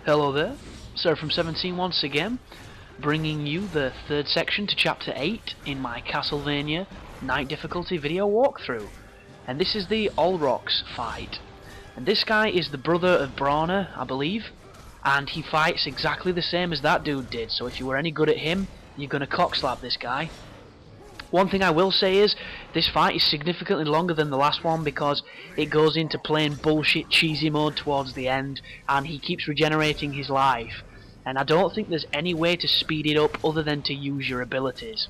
Hello there, Sir from 17 once again, bringing you the third section to Chapter 8 in my Castlevania Night Difficulty video walkthrough. And this is the Olrox fight. And this guy is the brother of Brawner, I believe, and he fights exactly the same as that dude did, so if you were any good at him, you're gonna cockslap this guy. One thing I will say is, this fight is significantly longer than the last one because it goes into plain bullshit cheesy mode towards the end, and he keeps regenerating his life. And I don't think there's any way to speed it up other than to use your abilities.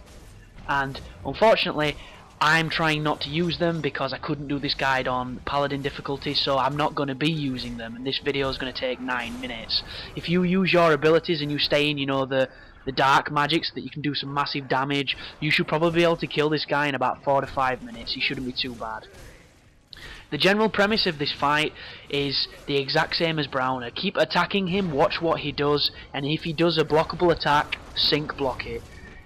And unfortunately, I'm trying not to use them because I couldn't do this guide on Paladin difficulty, so I'm not going to be using them, and this video is going to take 9 minutes. If you use your abilities and you stay in, the dark magics that you can do some massive damage, you should probably be able to kill this guy in about 4 to 5 minutes. He shouldn't be too bad. The general premise of this fight is the exact same as Browner. Keep attacking him, watch what he does, and if he does a blockable attack, sync block it.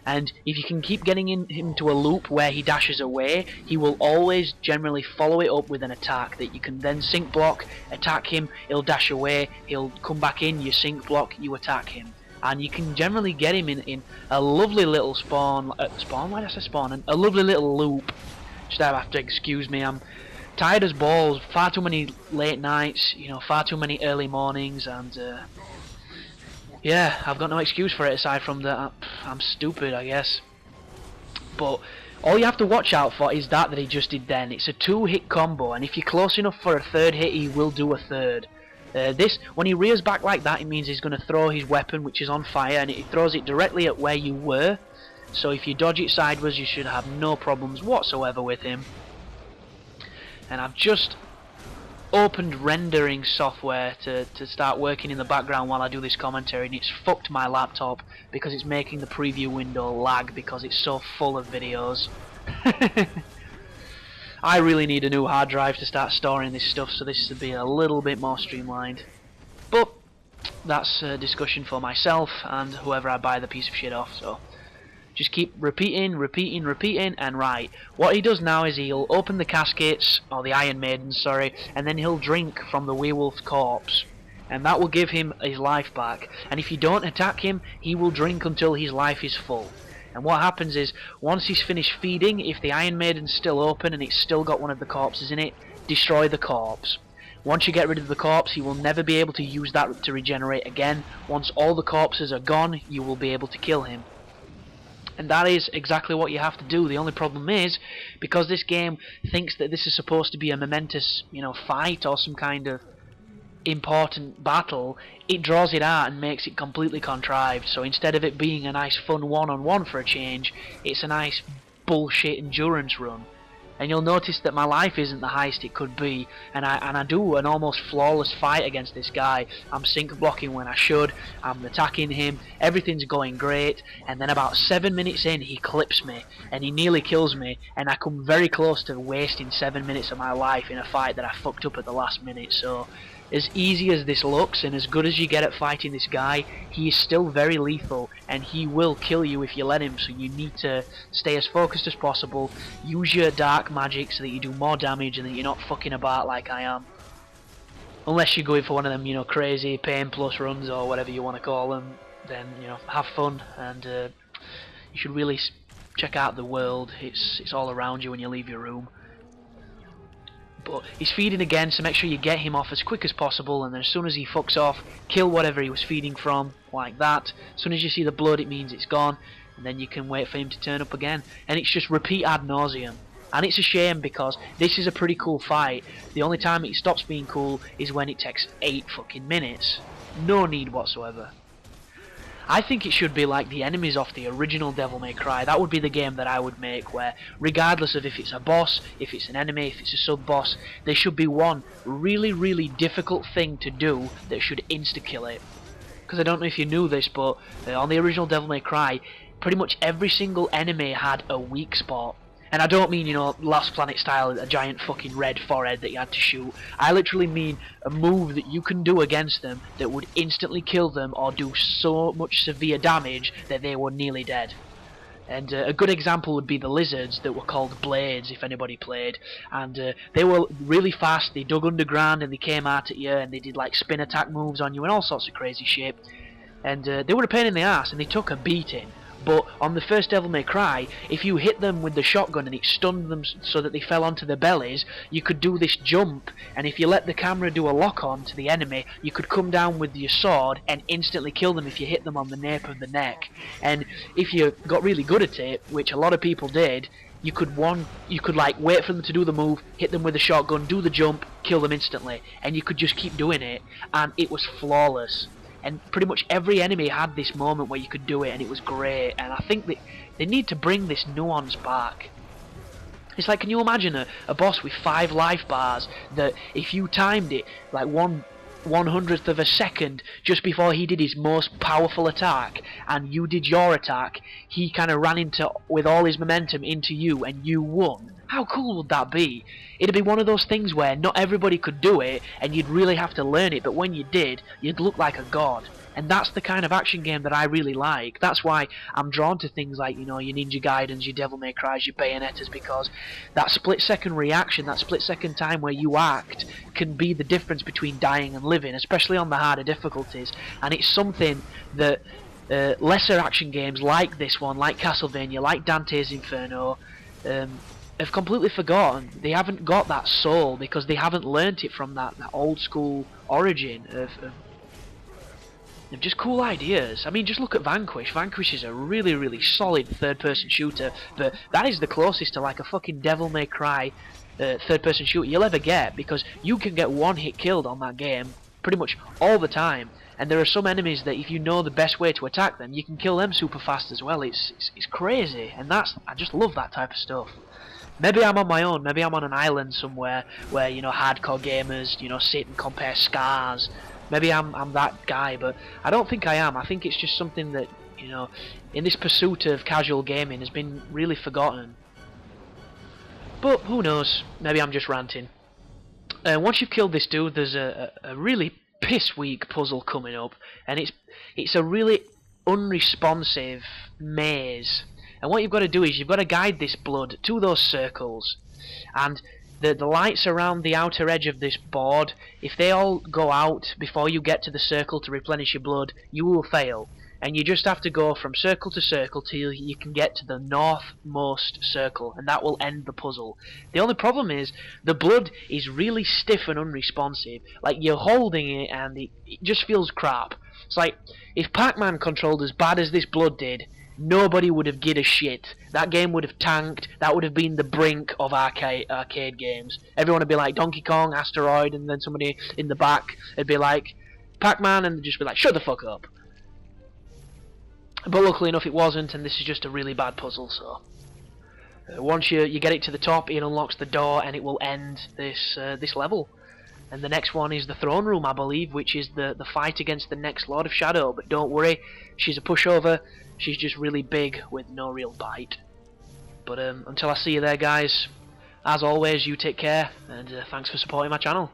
And if you can keep getting him into a loop where he dashes away, he will always generally follow it up with an attack that you can then sync block, attack him, he'll dash away, he'll come back in, you sync block, you attack him. And you can generally get him in a lovely little spawn, why did I say spawn? A lovely little loop. Just have to excuse me, I'm tired as balls, far too many late nights, far too many early mornings, and yeah, I've got no excuse for it aside from that I'm stupid, I guess. But all you have to watch out for is that he just did then. It's a 2-hit combo, and if you're close enough for a third hit, he will do a third. When he rears back like that, it means he's going to throw his weapon, which is on fire, and he throws it directly at where you were. So if you dodge it sideways, you should have no problems whatsoever with him. And I've just opened rendering software to start working in the background while I do this commentary, and it's fucked my laptop because it's making the preview window lag because it's so full of videos. I really need a new hard drive to start storing this stuff, so this should be a little bit more streamlined. But that's a discussion for myself and whoever I buy the piece of shit off, so just keep repeating, and right. What he does now is he'll open the caskets, or the Iron Maidens, sorry, and then he'll drink from the werewolf's corpse. And that will give him his life back. And if you don't attack him, he will drink until his life is full. And what happens is, once he's finished feeding, if the Iron Maiden's still open and it's still got one of the corpses in it, destroy the corpse. Once you get rid of the corpse, he will never be able to use that to regenerate again. Once all the corpses are gone, you will be able to kill him. And that is exactly what you have to do. The only problem is, because this game thinks that this is supposed to be a momentous, fight or some kind of important battle, it draws it out and makes it completely contrived. So instead of it being a nice fun one-on-one for a change, it's a nice bullshit endurance run. And you'll notice that my life isn't the highest it could be, and I do an almost flawless fight against this guy. I'm sync blocking when I should, I'm attacking him, everything's going great, and then about 7 minutes in he clips me, and he nearly kills me, and I come very close to wasting 7 minutes of my life in a fight that I fucked up at the last minute. So as easy as this looks, and as good as you get at fighting this guy, he is still very lethal, and he will kill you if you let him, so you need to stay as focused as possible, use your dark magic so that you do more damage and that you're not fucking about like I am. Unless you're going for one of them, crazy pain plus runs or whatever you want to call them, then, have fun, and you should really check out the world. It's all around you when you leave your room. But he's feeding again, so make sure you get him off as quick as possible, and then as soon as he fucks off, kill whatever he was feeding from, like that. As soon as you see the blood, it means it's gone, and then you can wait for him to turn up again. And it's just repeat ad nauseum. And it's a shame because this is a pretty cool fight. The only time it stops being cool is when it takes 8 fucking minutes. No need whatsoever. I think it should be like the enemies off the original Devil May Cry. That would be the game that I would make, where regardless of if it's a boss, if it's an enemy, if it's a sub-boss, there should be one really, really difficult thing to do that should insta-kill it. Because I don't know if you knew this, but on the original Devil May Cry, pretty much every single enemy had a weak spot. And I don't mean, Lost Planet style, a giant fucking red forehead that you had to shoot. I literally mean a move that you can do against them that would instantly kill them or do so much severe damage that they were nearly dead. And a good example would be the lizards that were called blades, if anybody played. And they were really fast, they dug underground and they came out at you and they did like spin attack moves on you and all sorts of crazy shit. And they were a pain in the ass and they took a beating. But on the first Devil May Cry, if you hit them with the shotgun and it stunned them so that they fell onto their bellies, you could do this jump, and if you let the camera do a lock-on to the enemy, you could come down with your sword and instantly kill them if you hit them on the nape of the neck. And if you got really good at it, which a lot of people did, you could like wait for them to do the move, hit them with a shotgun, do the jump, kill them instantly, and you could just keep doing it, and it was flawless. And pretty much every enemy had this moment where you could do it and it was great, and I think that they need to bring this nuance back. It's like, can you imagine a boss with 5 life bars that if you timed it like 1/100th of a second just before he did his most powerful attack and you did your attack, he kind of ran into with all his momentum into you and you won? How cool would that be? It'd be one of those things where not everybody could do it and you'd really have to learn it, but when you did, you'd look like a god. And that's the kind of action game that I really like. That's why I'm drawn to things like, you know, your Ninja Gaidens, your Devil May Cry's, your Bayonettas, because that split-second reaction, that split-second time where you act, can be the difference between dying and living, especially on the harder difficulties. And it's something that lesser action games like this one, like Castlevania, like Dante's Inferno, have completely forgotten. They haven't got that soul because they haven't learnt it from that old school origin of just cool ideas. I mean, just look at Vanquish. Vanquish is a really, really solid third-person shooter, but that is the closest to like a fucking Devil May Cry third-person shooter you'll ever get, because you can get one hit killed on that game pretty much all the time. And there are some enemies that if you know the best way to attack them, you can kill them super fast as well. It's crazy, and I just love that type of stuff. Maybe I'm on my own, maybe I'm on an island somewhere where, you know, hardcore gamers, you know, sit and compare scars. Maybe I'm that guy, but I don't think I am. I think it's just something that, you know, in this pursuit of casual gaming has been really forgotten. But who knows, maybe I'm just ranting. Once you've killed this dude, there's a really piss-weak puzzle coming up, and it's a really unresponsive maze. And what you've got to do is you've got to guide this blood to those circles, and the lights around the outer edge of this board, if they all go out before you get to the circle to replenish your blood, you will fail. And you just have to go from circle to circle till you can get to the northmost circle, and that will end the puzzle. The only problem is the blood is really stiff and unresponsive. Like, you're holding it and it just feels crap. It's like, if Pac-Man controlled as bad as this blood did, nobody would have given a shit. That game would have tanked. That would have been the brink of arcade games. Everyone would be like Donkey Kong, Asteroid, and then somebody in the back would be like Pac-Man, and they'd just be like, shut the fuck up. But luckily enough it wasn't, and this is just a really bad puzzle, so once you get it to the top, it unlocks the door and it will end this level. And the next one is the throne room, I believe, which is the fight against the next Lord of Shadow. But don't worry, she's a pushover. She's just really big with no real bite. But until I see you there, guys, as always, you take care, and thanks for supporting my channel.